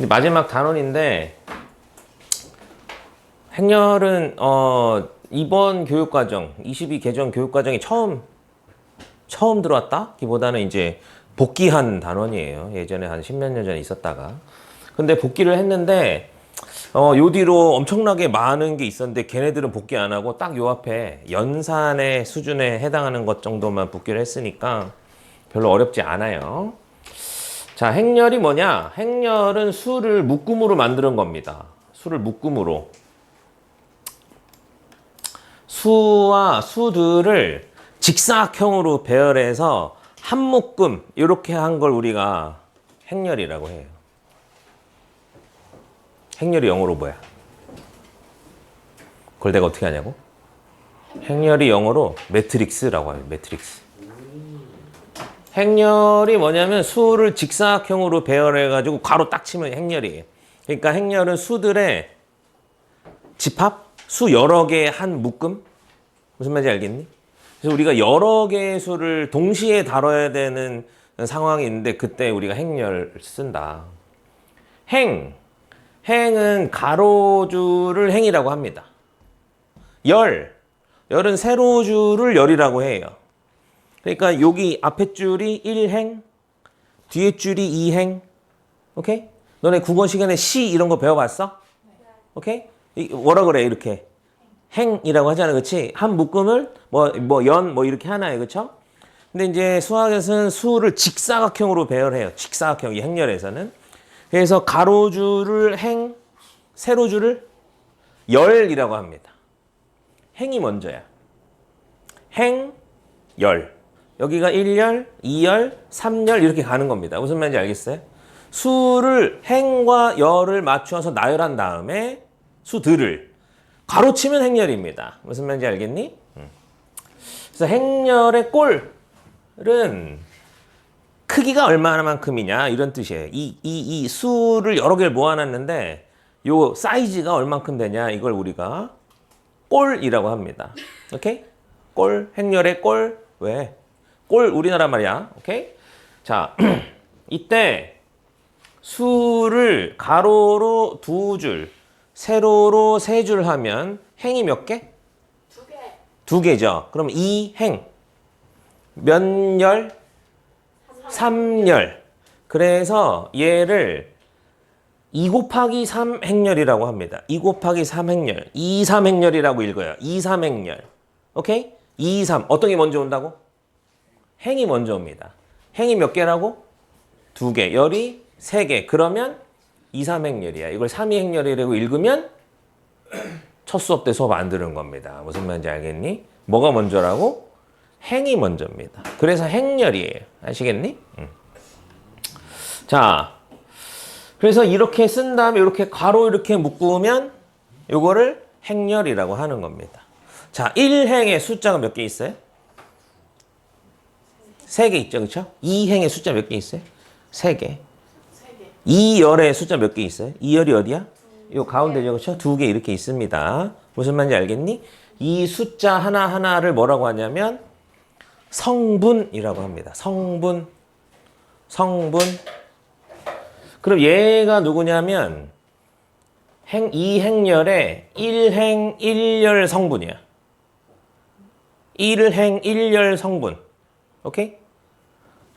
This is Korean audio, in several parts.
마지막 단원인데 행렬은 이번 교육과정 22 개정 교육과정이 처음 들어왔다기보다는 이제 복귀한 단원이에요. 예전에 한 10몇 년 전에 있었다가. 근데 복귀를 했는데 요 뒤로 엄청나게 많은 게 있었는데 걔네들은 복귀 안 하고 딱 요 앞에 연산의 수준에 해당하는 것 정도만 복귀를 했으니까 별로 어렵지 않아요. 자, 행렬이 뭐냐? 행렬은 수를 묶음으로 만드는 겁니다. 수를 묶음으로. 수와 수들을 직사각형으로 배열해서 한 묶음 이렇게 한 걸 우리가 행렬이라고 해요. 행렬이 영어로 뭐야? 그걸 내가 어떻게 하냐고? 행렬이 영어로 매트릭스라고 해요. 매트릭스. 행렬이 뭐냐면 수를 직사각형으로 배열해가지고 괄호 딱 치면 행렬이에요. 그러니까 행렬은 수들의 집합? 수 여러 개의 한 묶음? 무슨 말인지 알겠니? 그래서 우리가 여러 개의 수를 동시에 다뤄야 되는 상황이 있는데 그때 우리가 행렬을 쓴다. 행은 가로줄을 행이라고 합니다. 열은 세로줄을 열이라고 해요. 그러니까 여기 앞에 줄이 1행, 뒤에 줄이 2행. 오케이? 너네 국어 시간에 시 이런 거 배워봤어? 오케이? 뭐라 그래 이렇게? 행이라고 하잖아, 그렇지? 한 묶음을 뭐 이렇게 하나요, 그렇죠? 근데 이제 수학에서는 수를 직사각형으로 배열해요. 직사각형 이 행렬에서는. 그래서 가로줄을 행, 세로줄을 열이라고 합니다. 행이 먼저야. 행, 열. 여기가 1열, 2열, 3열 이렇게 가는 겁니다. 무슨 말인지 알겠어요? 수를 행과 열을 맞춰서 나열한 다음에 수들을 가로치면 행렬입니다. 무슨 말인지 알겠니? 그래서 행렬의 꼴은 크기가 얼마나만큼이냐 이런 뜻이에요. 이 수를 여러 개를 모아놨는데 요 사이즈가 얼만큼 되냐 이걸 우리가 꼴이라고 합니다. 오케이? 꼴, 행렬의 꼴. 왜? 꼴 우리나라 말이야. 오케이? 자, 이때 수를 가로로 2줄, 세로로 3줄 하면 행이 몇 개? 2개. 2개죠. 그럼 2행. 몇 열? 3열. 그래서 얘를 2 곱하기 3 행렬이라고 합니다. 2 곱하기 3 행렬. 2, 3 행렬이라고 읽어요. 2, 3 행렬. 오케이? 2, 3. 어떤 게 먼저 온다고? 행이 먼저 옵니다. 행이 몇 개라고? 2개. 열이 3개. 그러면 2, 3 행렬이야. 이걸 3, 2 행렬이라고 읽으면 첫 수업 때 수업 안 들은 겁니다. 무슨 말인지 알겠니? 뭐가 먼저라고? 행이 먼저입니다. 그래서 행렬이에요. 아시겠니? 자, 그래서 이렇게 쓴 다음에 이렇게 가로 이렇게 묶으면 요거를 행렬이라고 하는 겁니다. 자, 1행의 숫자가 몇 개 있어요? 3개 있죠, 그렇죠? 2행의 숫자 몇 개 있어요? 3개. 2열의 숫자 몇 개 있어요? 2열이 어디야? 요 가운데죠, 그렇죠? 2개 이렇게 있습니다. 무슨 말인지 알겠니? 이 숫자 하나하나를 뭐라고 하냐면 성분이라고 합니다. 성분. 그럼 얘가 누구냐면 이 행렬의 1행 1열 성분이야. 1행 1열 성분. 오케이?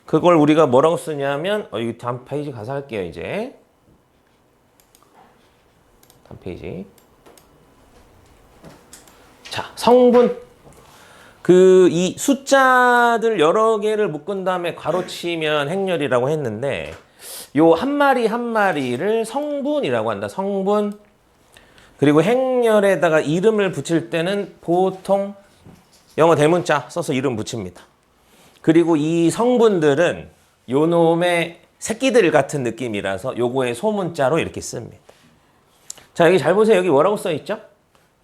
그걸 우리가 뭐라고 쓰냐면 여기 다음 페이지 가서 할게요, 이제. 다음 페이지. 자, 성분. 이 숫자들 여러 개를 묶은 다음에 가로치면 행렬이라고 했는데 요 한 마리 한 마리를 성분이라고 한다. 성분. 그리고 행렬에다가 이름을 붙일 때는 보통 영어 대문자 써서 이름 붙입니다. 그리고 이 성분들은 요 놈의 새끼들 같은 느낌이라서 요거의 소문자로 이렇게 씁니다. 자, 여기 잘 보세요. 여기 뭐라고 써 있죠?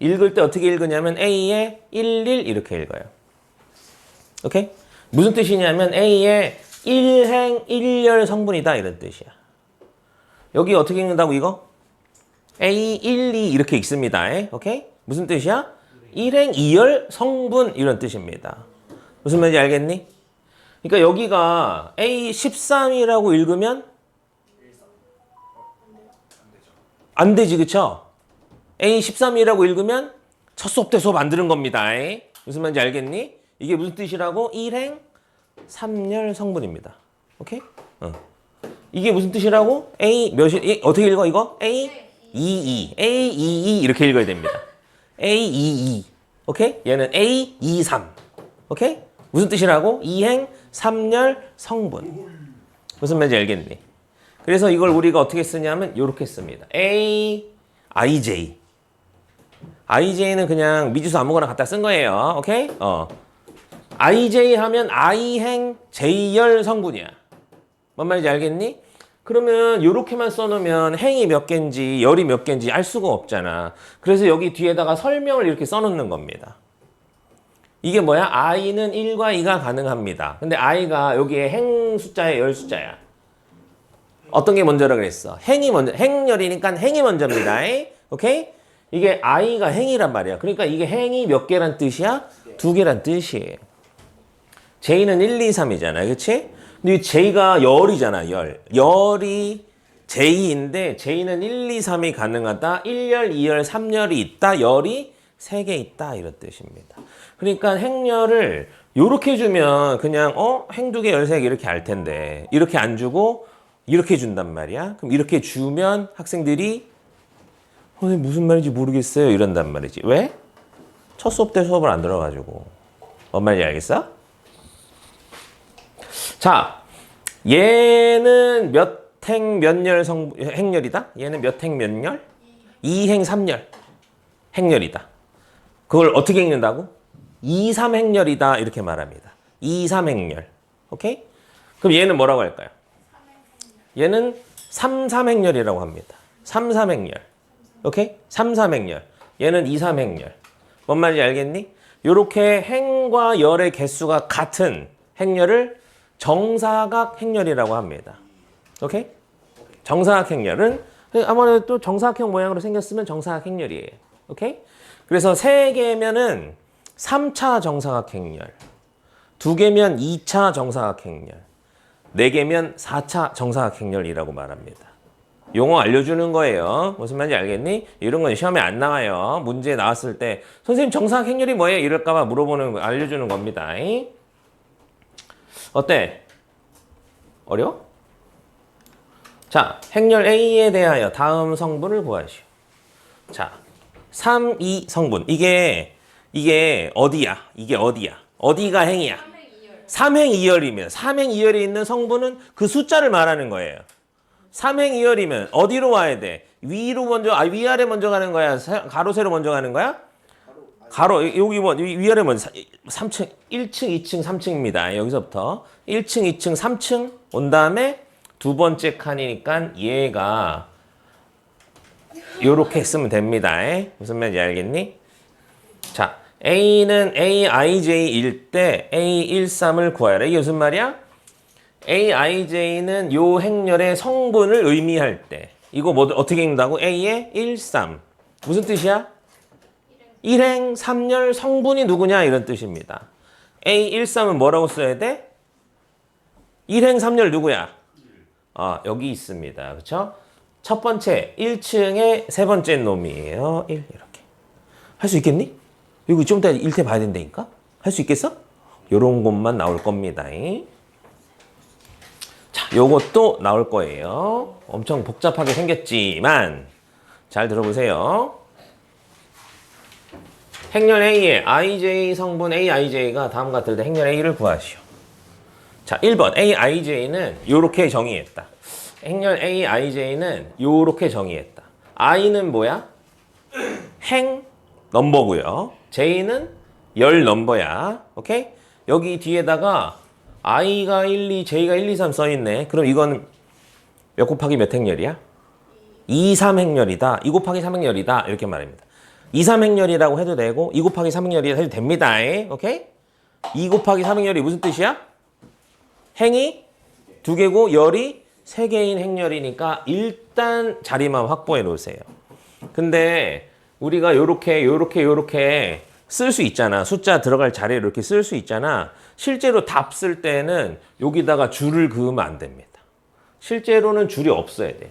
읽을 때 어떻게 읽으냐면 A에 11 이렇게 읽어요. 오케이? 무슨 뜻이냐면 A에 1행 1열 성분이다 이런 뜻이야. 여기 어떻게 읽는다고 이거? A 1, 2 이렇게 읽습니다. 오케이? 무슨 뜻이야? 1행 2열 성분 이런 뜻입니다. 무슨 말인지 알겠니? 그러니까 여기가 A 13이라고 읽으면 안 되지, 그쵸? A 13이라고 읽으면 첫 수업 때 수업 안 들은 겁니다. 무슨 말인지 알겠니? 이게 무슨 뜻이라고? 1행 3열 성분입니다. 오케이? 이게 무슨 뜻이라고? A 몇이 어떻게 읽어 이거? A 22. A 22 이렇게 읽어야 됩니다. A 22. 오케이? 얘는 A 23. 오케이? 무슨 뜻이라고? 2행 3열 성분. 무슨 말인지 알겠니? 그래서 이걸 우리가 어떻게 쓰냐면 이렇게 씁니다. A IJ. IJ는 그냥 미지수 아무거나 갖다 쓴 거예요. 오케이? IJ 하면 I행 J열 성분이야. 뭔 말인지 알겠니? 그러면 이렇게만 써놓으면 행이 몇 개인지 열이 몇 개인지 알 수가 없잖아. 그래서 여기 뒤에다가 설명을 이렇게 써놓는 겁니다. 이게 뭐야? I는 1과 2가 가능합니다. 근데 I가 여기에 행 숫자에 열 숫자야. 어떤 게 먼저라 그랬어? 행이 먼저, 행열이니까 행이 먼저입니다. 오케이? 이게 I가 행이란 말이야. 그러니까 이게 행이 몇 개란 뜻이야? 2개란 뜻이에요. J는 1, 2, 3이잖아. 그치? 근데 J가 열이잖아, 열. 열이 J인데 J는 1, 2, 3이 가능하다. 1열, 2열, 3열이 있다. 열이 3개 있다. 이런 뜻입니다. 그러니까 행열을 요렇게 주면 그냥 행 2개, 열 3개 이렇게 알 텐데 이렇게 안 주고 이렇게 준단 말이야. 그럼 이렇게 주면 학생들이 선생님 무슨 말인지 모르겠어요. 이런단 말이지. 왜? 첫 수업 때 수업을 안 들어가지고. 뭔 말인지 알겠어? 자, 얘는 몇 행 몇 열 행열이다? 얘는 몇 행 몇 열? 2행 3열 행열이다. 그걸 어떻게 읽는다고? 2, 3행열이다 이렇게 말합니다. 2, 3행열. 오케이? 그럼 얘는 뭐라고 할까요? 얘는 3, 3행열이라고 합니다. 3, 3행열. 오케이? 3, 3행열. 얘는 2, 3행열. 뭔 말인지 알겠니? 요렇게 행과 열의 개수가 같은 행열을 정사각 행열이라고 합니다. 오케이? 정사각 행열은 아무래도 또 정사각형 모양으로 생겼으면 정사각 행열이에요. 오케이? 그래서 3개면은 3차 정사각 행열, 2개면 2차 정사각 행열, 4개면 4차 정사각 행열이라고 말합니다. 용어 알려주는 거예요. 무슨 말인지 알겠니? 이런 건 시험에 안 나와요. 문제 나왔을 때 선생님 정사각 행열이 뭐예요? 이럴까 봐 물어보는 거 알려주는 겁니다. 어때? 어려워? 자, 행열 A에 대하여 다음 성분을 구하시오. 자, 3, 2 성분. 이게 어디야? 이게 어디야? 어디가 행이야? 3행 2열이면 3행 2열이 있는 성분은 그 숫자를 말하는 거예요. 3행 2열이면 어디로 와야 돼? 위로 먼저, 위아래 먼저 가는 거야? 가로, 세로 먼저 가는 거야? 가로, 여기 뭐, 위아래 먼저, 3층, 1층, 2층, 3층입니다. 여기서부터 1층, 2층, 3층 온 다음에 두 번째 칸이니까 얘가 요렇게 쓰면 됩니다. 무슨 말인지 알겠니? 자, A는 AIJ일 때 A13을 구하라. 이게 무슨 말이야? AIJ는 요 행렬의 성분을 의미할 때 이거 뭐 어떻게 읽는다고? A의 13. 무슨 뜻이야? 1행 3열 성분이 누구냐 이런 뜻입니다. A13은 뭐라고 써야 돼? 1행 3열 누구야? 여기 있습니다. 그렇죠? 첫 번째 1층의 세 번째 놈이에요. 1 이렇게. 할 수 있겠니? 이거 좀 이따 1태 봐야 된다니까? 할 수 있겠어? 요런 것만 나올 겁니다. 자, 요것도 나올 거예요. 엄청 복잡하게 생겼지만 잘 들어보세요. 행렬 A의 IJ 성분 AIJ가 다음과 같을 때 행렬 A를 구하시오. 자, 1번 AIJ는 요렇게 정의했다. 행렬 AIJ는 요렇게 정의했다. I는 뭐야? 행 넘버고요. J는 열 넘버야. 오케이? 여기 뒤에다가 I가 1, 2, J가 1, 2, 3 써있네. 그럼 이건 몇 곱하기 몇 행렬이야? 2, 3행렬이다. 2 곱하기 3행렬이다. 이렇게 말합니다. 2, 3행렬이라고 해도 되고 2 곱하기 3행렬이라 해도 됩니다. 오케이? 2 곱하기 3행렬이 무슨 뜻이야? 행이 2개고 열이 3개인 행렬이니까 일단 자리만 확보해 놓으세요. 근데 우리가 요렇게 쓸 수 있잖아. 숫자 들어갈 자리를 이렇게 쓸 수 있잖아. 실제로 답 쓸 때는 여기다가 줄을 그으면 안 됩니다. 실제로는 줄이 없어야 돼요.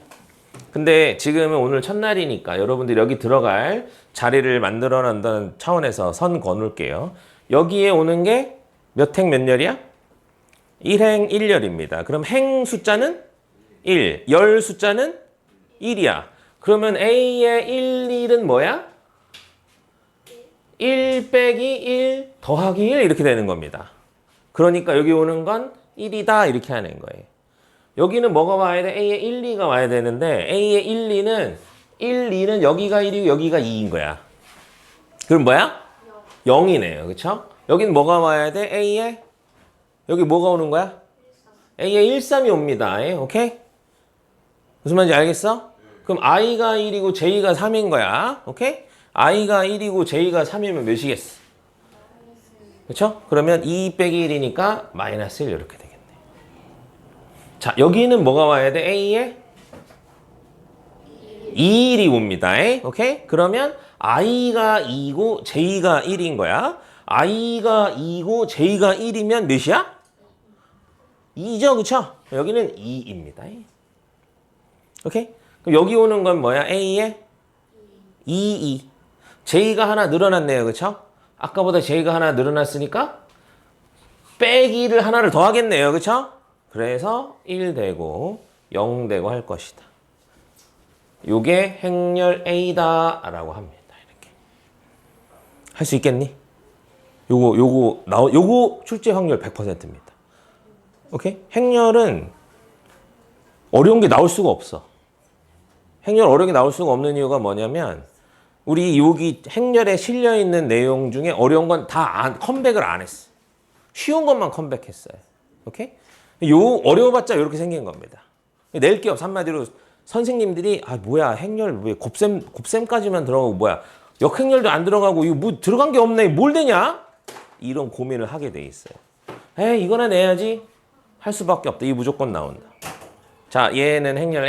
근데 지금은 오늘 첫날이니까 여러분들이 여기 들어갈 자리를 만들어 놨다는 차원에서 선 거놓을게요. 여기에 오는 게 몇 행 몇 열이야? 1행 1열입니다. 그럼 행 숫자는 1, 열 숫자는 1이야. 그러면 A의 1, 1은 뭐야? 1 빼기 1 더하기 1 이렇게 되는 겁니다. 그러니까 여기 오는 건 1이다 이렇게 하는 거예요. 여기는 뭐가 와야 돼? A의 1, 2가 와야 되는데 A의 1, 2는 여기가 1이고 여기가 2인 거야. 그럼 뭐야? 0이네요. 그쵸? 여긴 뭐가 와야 돼? A의 여기 뭐가 오는 거야? A의 1, 3이 옵니다. 오케이? 무슨 말인지 알겠어? 그럼 I가 1이고 J가 3인 거야. 오케이? I가 1이고 J가 3이면 몇이겠어? 그쵸? 그러면 2 빼기 1이니까 마이너스 1 이렇게 되겠네. 자, 여기는 뭐가 와야 돼? A에 2일이 옵니다. 오케이? 그러면 I가 2고 J가 1인 거야. I가 2고 J가 1이면 몇이야? 2죠, 그쵸? 여기는 2입니다. 오케이? 그럼 여기 오는 건 뭐야? A에 2. J가 하나 늘어났네요, 그쵸? 아까보다 J가 하나 늘어났으니까 빼기를 하나를 더 하겠네요, 그쵸? 그래서 1 되고 0 되고 할 것이다. 요게 행렬 A다 라고 합니다. 이렇게 할 수 있겠니? 요거 출제 확률 100%입니다. 오케이? 행렬은 어려운 게 나올 수가 없어. 행렬 어려운 게 나올 수가 없는 이유가 뭐냐면 우리 여기 행렬에 실려 있는 내용 중에 어려운 건 다 컴백을 안 했어. 쉬운 것만 컴백했어요. 오케이? 요 어려워봤자 이렇게 생긴 겁니다. 낼 게 없어. 한마디로 선생님들이 뭐야 행렬 왜 곱셈까지만 들어가고 뭐야 역행렬도 안 들어가고 이거 뭐 들어간 게 없네 뭘 되냐? 이런 고민을 하게 돼 있어요. 이거나 내야지 할 수밖에 없다. 이 무조건 나온다. 자, 얘는 행렬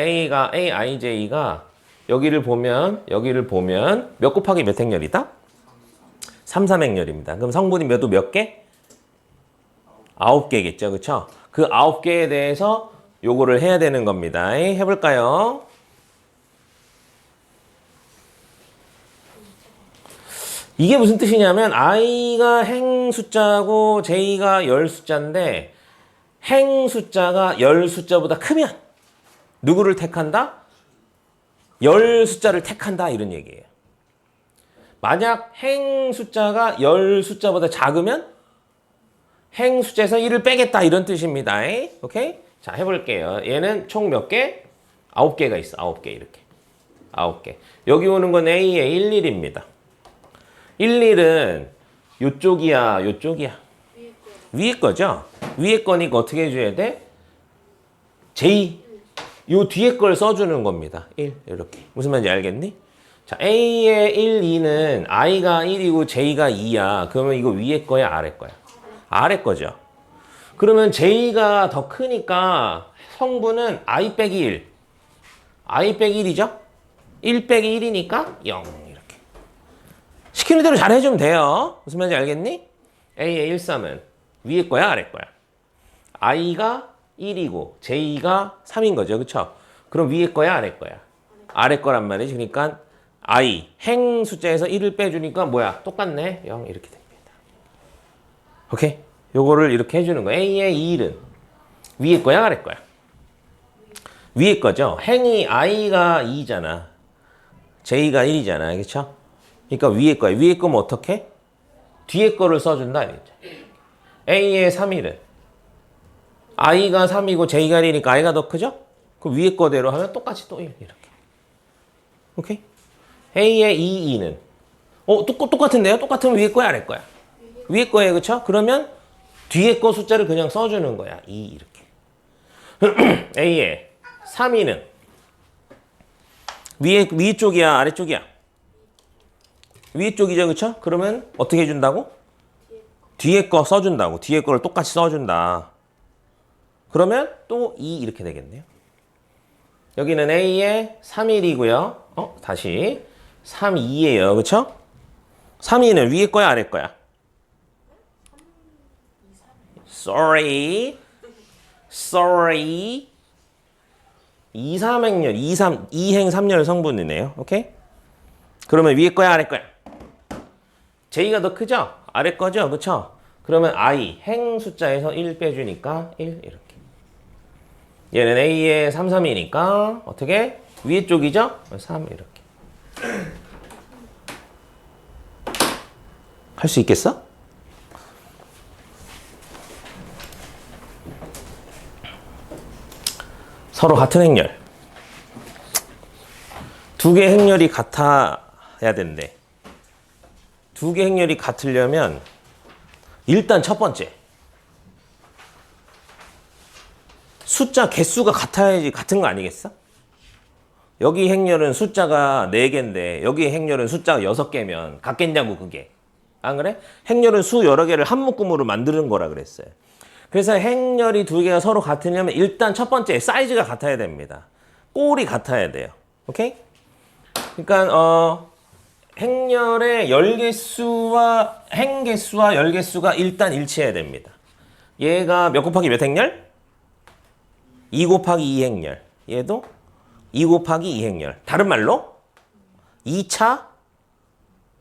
AIJ가 여기를 보면 몇 곱하기 몇 행렬이다? 3, 3행렬입니다. 그럼 성분이 몇 개? 9개겠죠. 그쵸? 그 9개에 대해서 요거를 해야 되는 겁니다. 해볼까요? 이게 무슨 뜻이냐면 I가 행 숫자고 J가 열 숫자인데 행 숫자가 열 숫자보다 크면 누구를 택한다? 열 숫자를 택한다 이런 얘기예요. 만약 행 숫자가 열 숫자보다 작으면 행 숫자에서 1을 빼겠다 이런 뜻입니다. 오케이? 자, 해볼게요. 얘는 총 몇 개? 9개가 있어. 9개 이렇게. 9개. 여기 오는 건 A의 1, 1입니다. 1, 1은 요쪽이야, 요쪽이야. 위에 거죠? 위에 거니까 어떻게 해줘야 돼? J. 요 뒤에 걸 써주는 겁니다. 1 이렇게. 무슨 말인지 알겠니? 자, A의 1, 2는 I가 1이고 J가 2야. 그러면 이거 위에 거야, 아래 거야? 아래 거죠. 그러면 J가 더 크니까 성분은 I 빼기 1. I 빼기 1이죠? 1 빼기 1이니까 0 이렇게. 시키는 대로 잘 해주면 돼요. 무슨 말인지 알겠니? A의 1, 3은 위에 거야, 아래 거야? I가 1이고 J가 3인 거죠. 그쵸? 그럼 위에 거야, 아래 거야? 아래 거란 말이지. 그러니까 I, 행 숫자에서 1을 빼주니까 뭐야? 똑같네. 0 이렇게 됩니다. 오케이? 요거를 이렇게 해주는 거야. A의 2일은 위에 거야, 아래 거야? 위에 거죠. 행이 I가 2잖아. J가 1이잖아. 그쵸? 그러니까 위에 거야. 위에 거면 어떻게? 뒤에 거를 써준다. 이랬죠. A의 3일은 I가 3이고 J가 1이니까 I가 더 크죠? 그 위에 거대로 하면 똑같이 또 1 이렇게. 오케이? A의 2, 2는 똑같은데요? 똑같으면 위에 거야, 아래 거야? 위에 거예요, 그쵸? 그러면 뒤에 거 숫자를 그냥 써주는 거야. 2 이렇게. A의 3, 2는 위에 쪽이야, 아래 쪽이야? 위에 쪽이죠, 그쵸? 그러면 어떻게 해준다고? 뒤에 거 써준다고. 뒤에 거를 똑같이 써준다. 그러면 또 2 이렇게 되겠네요. 여기는 A의 3일이고요. 다시 3, 2예요. 그쵸? 3, 2는 위에 거야, 아래 거야? Sorry. 2, 3행렬, 2행 3열 성분이네요. 오케이? 그러면 위에 거야, 아래 거야? J가 더 크죠? 아래 거죠? 그쵸? 그러면 I, 행 숫자에서 1 빼주니까 1 이렇게. 얘는 A의 3, 3이니까 어떻게? 위에 쪽이죠? 3 이렇게. 할 수 있겠어? 서로 같은 행렬. 두 개 행렬이 같아야 된대. 두 개 행렬이 같으려면 일단 첫 번째. 숫자 개수가 같아야지 같은 거 아니겠어? 여기 행렬은 숫자가 4개인데 여기 행렬은 숫자가 6개면 같겠냐고 그게. 안 그래? 행렬은 수 여러 개를 한 묶음으로 만드는 거라 그랬어요. 그래서 행렬이 두 개가 서로 같으려면 일단 첫 번째 사이즈가 같아야 됩니다. 꼴이 같아야 돼요. 오케이? 그러니까 행렬의 열개수와 행개수와 열개수가 일단 일치해야 됩니다. 얘가 몇 곱하기 몇 행렬? 2 곱하기 2 행렬. 얘도 2 곱하기 2 행렬. 다른 말로 2차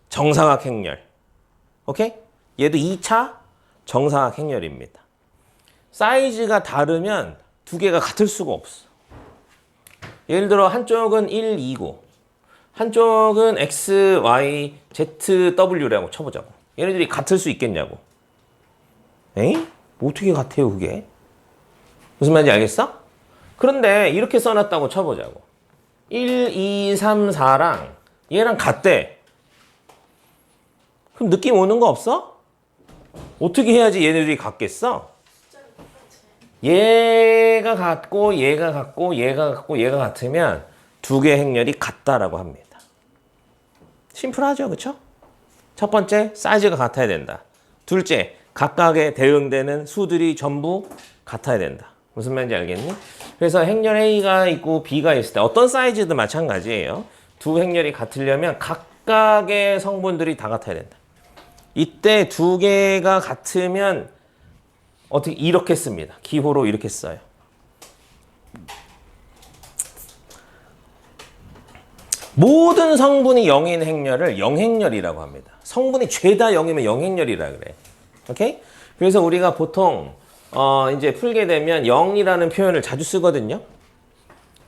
정사각 행렬. 오케이? 얘도 2차 정사각 행렬입니다. 사이즈가 다르면 두 개가 같을 수가 없어. 예를 들어 한쪽은 1, 2고 한쪽은 X, Y, Z, W라고 쳐보자고. 얘네들이 같을 수 있겠냐고. 에이? 어떻게 같아요 그게? 무슨 말인지 알겠어? 그런데 이렇게 써놨다고 쳐보자고. 1, 2, 3, 4랑 얘랑 같대. 그럼 느낌 오는 거 없어? 어떻게 해야지 얘네들이 같겠어? 얘가 같고 얘가 같고 얘가 같고 얘가 같으면 두 개 행렬이 같다라고 합니다. 심플하죠, 그렇죠? 첫 번째, 사이즈가 같아야 된다. 둘째, 각각에 대응되는 수들이 전부 같아야 된다. 무슨 말인지 알겠니? 그래서 행렬 A가 있고 B가 있을 때 어떤 사이즈도 마찬가지예요. 두 행렬이 같으려면 각각의 성분들이 다 같아야 된다. 이때 두 개가 같으면 어떻게 이렇게 씁니다. 기호로 이렇게 써요. 모든 성분이 0인 행렬을 0행렬이라고 합니다. 성분이 죄다 0이면 0행렬이라 그래. 오케이? 그래서 우리가 보통 이제 풀게 되면 0이라는 표현을 자주 쓰거든요.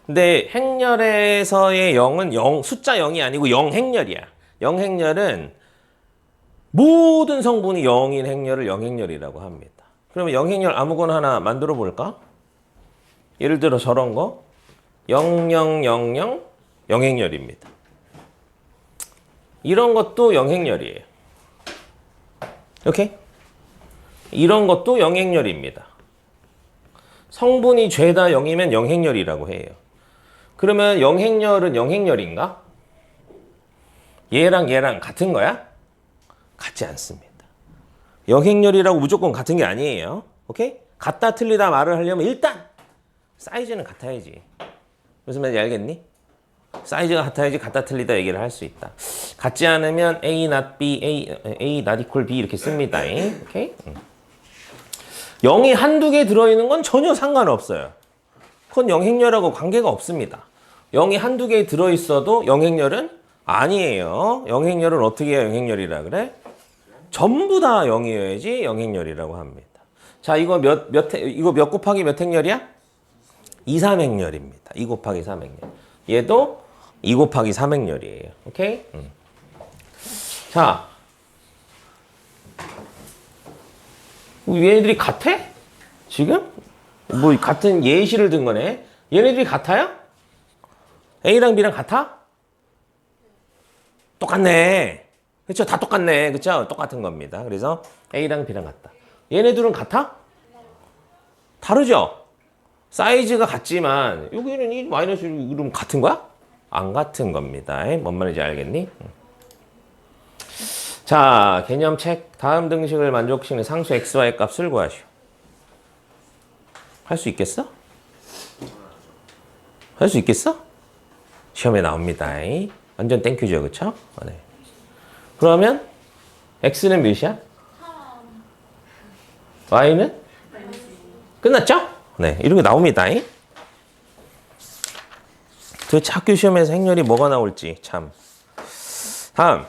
근데 행렬에서의 0은 숫자 0이 아니고 0행렬이야. 0행렬은 모든 성분이 0인 행렬을 0행렬이라고 합니다. 그러면 0행렬 아무거나 하나 만들어 볼까? 예를 들어 저런 거 0000 0행렬입니다. 이런 것도 0행렬이에요. 오케이? 이런 것도 0행렬입니다. 성분이 죄다 0이면 0행렬이라고 해요. 그러면 0행렬은 0행렬인가? 얘랑 얘랑 같은 거야? 같지 않습니다. 0행렬이라고 무조건 같은 게 아니에요. 오케이? 같다 틀리다 말을 하려면 일단 사이즈는 같아야지. 무슨 말인지 알겠니? 사이즈가 같아야지 같다 틀리다 얘기를 할 수 있다. 같지 않으면 A not B, A not equal B 이렇게 씁니다. 오케이? 0이 한두 개 들어있는 건 전혀 상관없어요. 그건 0행렬하고 관계가 없습니다. 0이 한두 개 들어있어도 0행렬은 아니에요. 0행렬은 어떻게 해야 0행렬이라 그래? 전부 다 0이어야지 0행렬이라고 합니다. 자, 이거 이거 몇 곱하기 몇 행렬이야? 2, 3행렬입니다. 2 곱하기 3행렬. 얘도 2 곱하기 3행렬이에요. 오케이? 자, 얘네들이 같아? 지금? 뭐 같은 예시를 든 거네. 얘네들이 같아요? A랑 B랑 같아? 똑같네. 그렇죠? 다 똑같네. 그렇죠? 똑같은 겁니다. 그래서 A랑 B랑 같다. 얘네들은 같아? 다르죠? 사이즈가 같지만 여기는 이 마이너스 1은 같은 거야? 안 같은 겁니다. 뭔 말인지 알겠니? 자, 개념책 다음 등식을 만족시키는 상수 xy 값을 구하시오. 할 수 있겠어? 할 수 있겠어? 시험에 나옵니다. 완전 땡큐죠, 그쵸? 네. 그러면 x는 몇이야? y는? 끝났죠? 네, 이렇게 나옵니다. 도대체 학교 시험에서 행렬이 뭐가 나올지 참. 다음.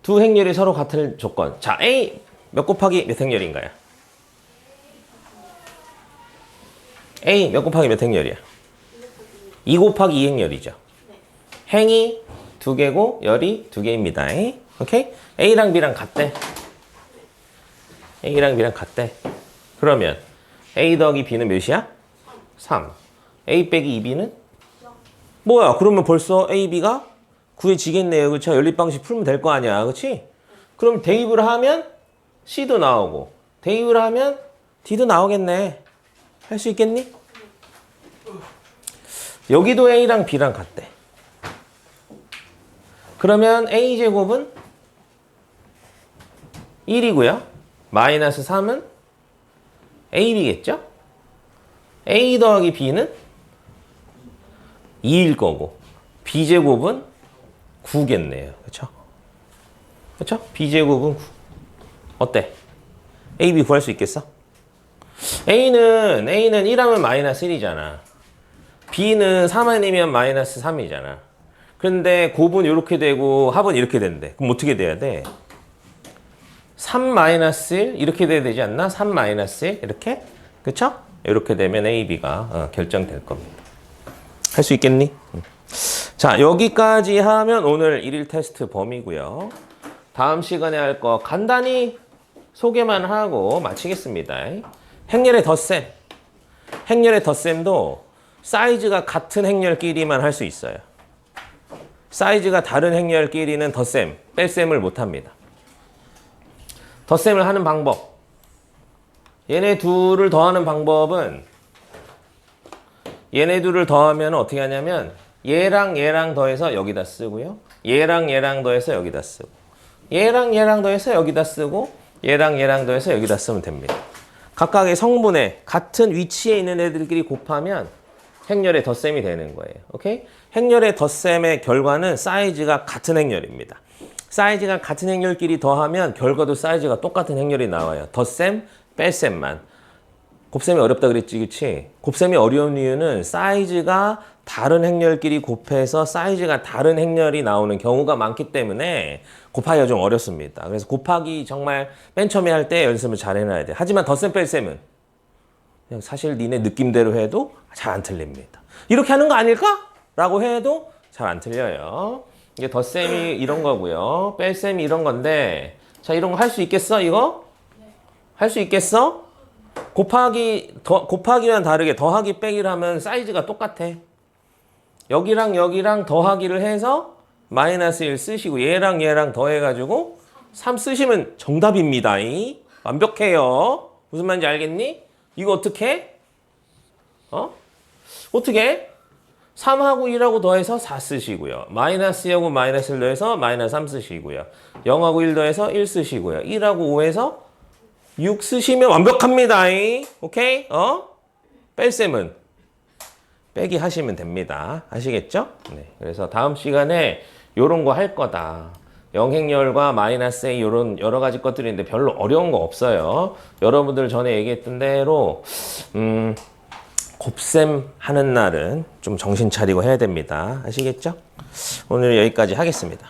두 행렬이 서로 같은 조건. 자, A 몇 곱하기 몇 행렬인가요? A 몇 곱하기 몇 행렬이야? 2 곱하기 2 행렬이죠. 행이 2개고 열이 2개입니다. 오케이? A랑 B랑 같대. A랑 B랑 같대. 그러면 A 더하기 B는 몇이야? 3. A 빼기 2B는? 뭐야? 그러면 벌써 A, B가 구해지겠네요. 그쵸? 연립방식 풀면 될 거 아니야. 그치? 그럼 대입을 하면 C도 나오고 대입을 하면 D도 나오겠네. 할 수 있겠니? 여기도 A랑 B랑 같대. 그러면 A제곱은 1이고요. 마이너스 3은 AB겠죠? A 더하기 B는 2일 거고 B제곱은 9겠네요. 그쵸? 그쵸? B제곱은 9. 어때? AB 구할 수 있겠어? A는 1하면 마이너스 1이잖아. B는 3이면 마이너스 3이잖아. 근데 곱은 이렇게 되고 합은 이렇게 된대. 그럼 어떻게 돼야 돼? 3 마이너스 1 이렇게 돼야 되지 않나? 3 마이너스 1 이렇게? 그쵸? 이렇게 되면 AB가 결정될 겁니다. 할 수 있겠니? 자, 여기까지 하면 오늘 1일 테스트 범위고요. 다음 시간에 할 거 간단히 소개만 하고 마치겠습니다. 행렬의 덧셈. 행렬의 덧셈도 사이즈가 같은 행렬끼리만 할 수 있어요. 사이즈가 다른 행렬끼리는 덧셈, 뺄셈을 못합니다. 덧셈을 하는 방법. 얘네 둘을 더하는 방법은 얘네 둘을 더하면 어떻게 하냐면 얘랑 얘랑 더해서 여기다 쓰고요. 얘랑 얘랑 더해서 여기다 쓰고 얘랑 얘랑 더해서 여기다 쓰고 얘랑 얘랑 더해서 여기다 쓰면 됩니다. 각각의 성분에 같은 위치에 있는 애들끼리 곱하면 행렬의 덧셈이 되는 거예요. 오케이? 행렬의 덧셈의 결과는 사이즈가 같은 행렬입니다. 사이즈가 같은 행렬끼리 더하면 결과도 사이즈가 똑같은 행렬이 나와요. 덧셈, 뺄셈만. 곱셈이 어렵다 그랬지, 그치? 곱셈이 어려운 이유는 사이즈가 다른 행렬끼리 곱해서 사이즈가 다른 행렬이 나오는 경우가 많기 때문에 곱하기가 좀 어렵습니다. 그래서 곱하기 정말 맨 처음에 할 때 연습을 잘 해놔야 돼. 하지만 덧셈, 뺄셈은 그냥 사실 니네 느낌대로 해도 잘 안 틀립니다. 이렇게 하는 거 아닐까? 라고 해도 잘 안 틀려요. 이게 덧셈이 이런 거고요. 뺄셈이 이런 건데 자, 이런 거 할 수 있겠어? 이거? 할 수 있겠어? 곱하기만 다르게 더하기 빼기를 하면 사이즈가 똑같아. 여기랑 여기랑 더하기를 해서 마이너스 1 쓰시고 얘랑 얘랑 더해가지고 3 쓰시면 정답입니다. 완벽해요. 무슨 말인지 알겠니? 이거 어떻게? 어떻게? 3하고 1하고 더해서 4 쓰시고요. 마이너스 2하고 마이너스 1 더해서 마이너스 3 쓰시고요. 0하고 1 더해서 1 쓰시고요. 1하고 5해서 6 쓰시면 완벽합니다. 오케이? 뺄셈은 빼기 하시면 됩니다. 아시겠죠? 네. 그래서 다음 시간에 요런 거 할 거다. 영행열과 마이너스 A 요런 여러 가지 것들이 있는데 별로 어려운 거 없어요. 여러분들 전에 얘기했던 대로 곱셈 하는 날은 좀 정신 차리고 해야 됩니다. 아시겠죠? 오늘 여기까지 하겠습니다.